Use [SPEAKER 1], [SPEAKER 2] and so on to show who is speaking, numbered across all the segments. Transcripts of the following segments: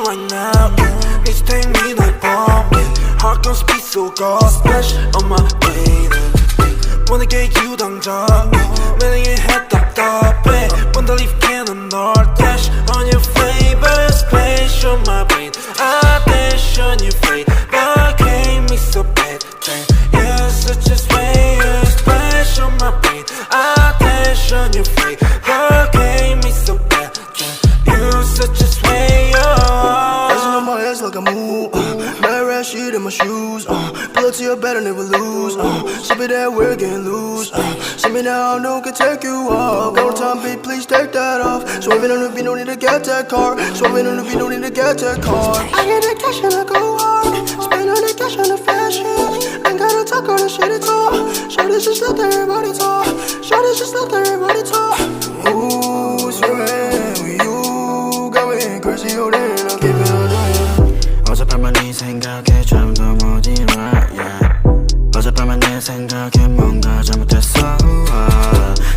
[SPEAKER 1] right now. Need to take me like bomb. Heart gon' speed so God splash on my way. wanna get you 당장 매력의 head 답답해 Wanna leave cannon or dash on your favorite space on my brain I dash on your face but can't me so bad You're such a space splash on my brain I dash on your face but can't me so bad You're such a sway
[SPEAKER 2] Dancing on my ass like a move Bad red shit in my shoes Pull up to your bed and never lose Sip it that we're getting loose See me now, I know can take you off Go time, babe, please take that off Swerving on the beat, no need to get that car Swerving on the beat, no need to get that car I get the cash and I go hard Spend all the cash on the fashion Ain't gotta talk all the shit at all Shorty's just let everybody talk Shorty's just let everybody talk Ooh, swerving with you Got me crazy, oh damn, I'll keep it on
[SPEAKER 3] 어젯밤만 네 생각에 잠도 못 일어 yeah. 어젯밤만 내 생각에 뭔가 잘못했어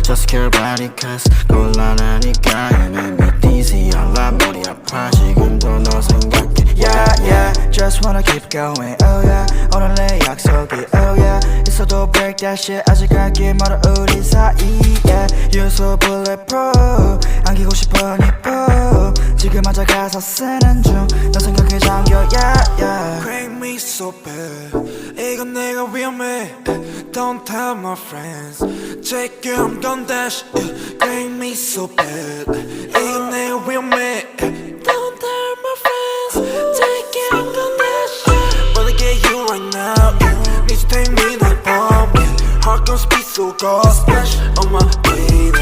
[SPEAKER 3] Just care about it cause 곤란하니까 You make me dizzy 알라 머리 아파 지금도 너 생각해 Yeah yeah Just wanna keep going oh yeah 오늘 내 약속이 oh yeah 있어도 break that shit 아직 갈 길 멀어 우리 사이 yeah You're so bulletproof 안기고 싶어 니뽀 지금 앉아 가사 쓰는 중 너 생각에 잠겨 yeah yeah
[SPEAKER 1] Crank me so bad 이건 내가 위험해 Don't tell my friends Take you I'm gon' dash Crank me so bad 이건 내가 위험해 Don't tell my friends Take you I'm gon' dash Wanna get you right now Need to take me like bomb Heart gon' speed so God splash on my baby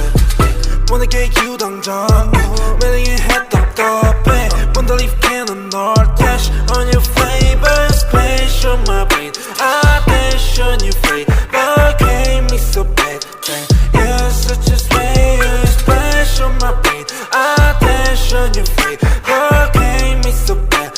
[SPEAKER 1] Wanna get you 당장 매력의 head 답답해 Wanna leave cannon or dash on your favorite space on my brain I dash on your face but can't me so bad You're such a space splash on my brain I dash on your face but can't me so bad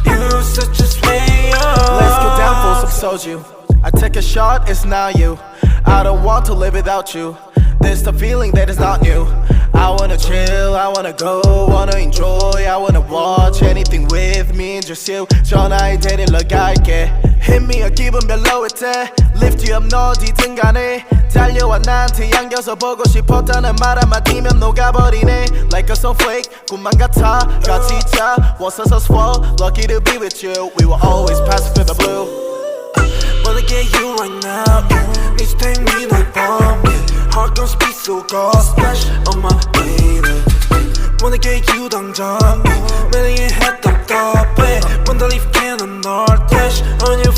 [SPEAKER 1] You're such a space
[SPEAKER 4] Let's get down for some soju I take a shot, it's not you I don't want to live without you This the feeling that is not new I wanna chill, I wanna go, wanna enjoy I wanna watch anything with me and just you 전화에 데리러 갈게 Hit me a 기분 별로일 때 Lift you up 너 어디든 간에 달려와 나한테 안겨서 보고 싶었다는 말 한마디면 녹아버리네 Like a snowflake 꿈만 같아 같이 자 Once us swell Lucky to be with you We will always pass through the blue
[SPEAKER 1] Wanna get you right now Need to take me like bomb Heart gon' speed so God splash on my baby Wanna get you 당장 매력의 head 답답해 Wanna leave cannon or dash on your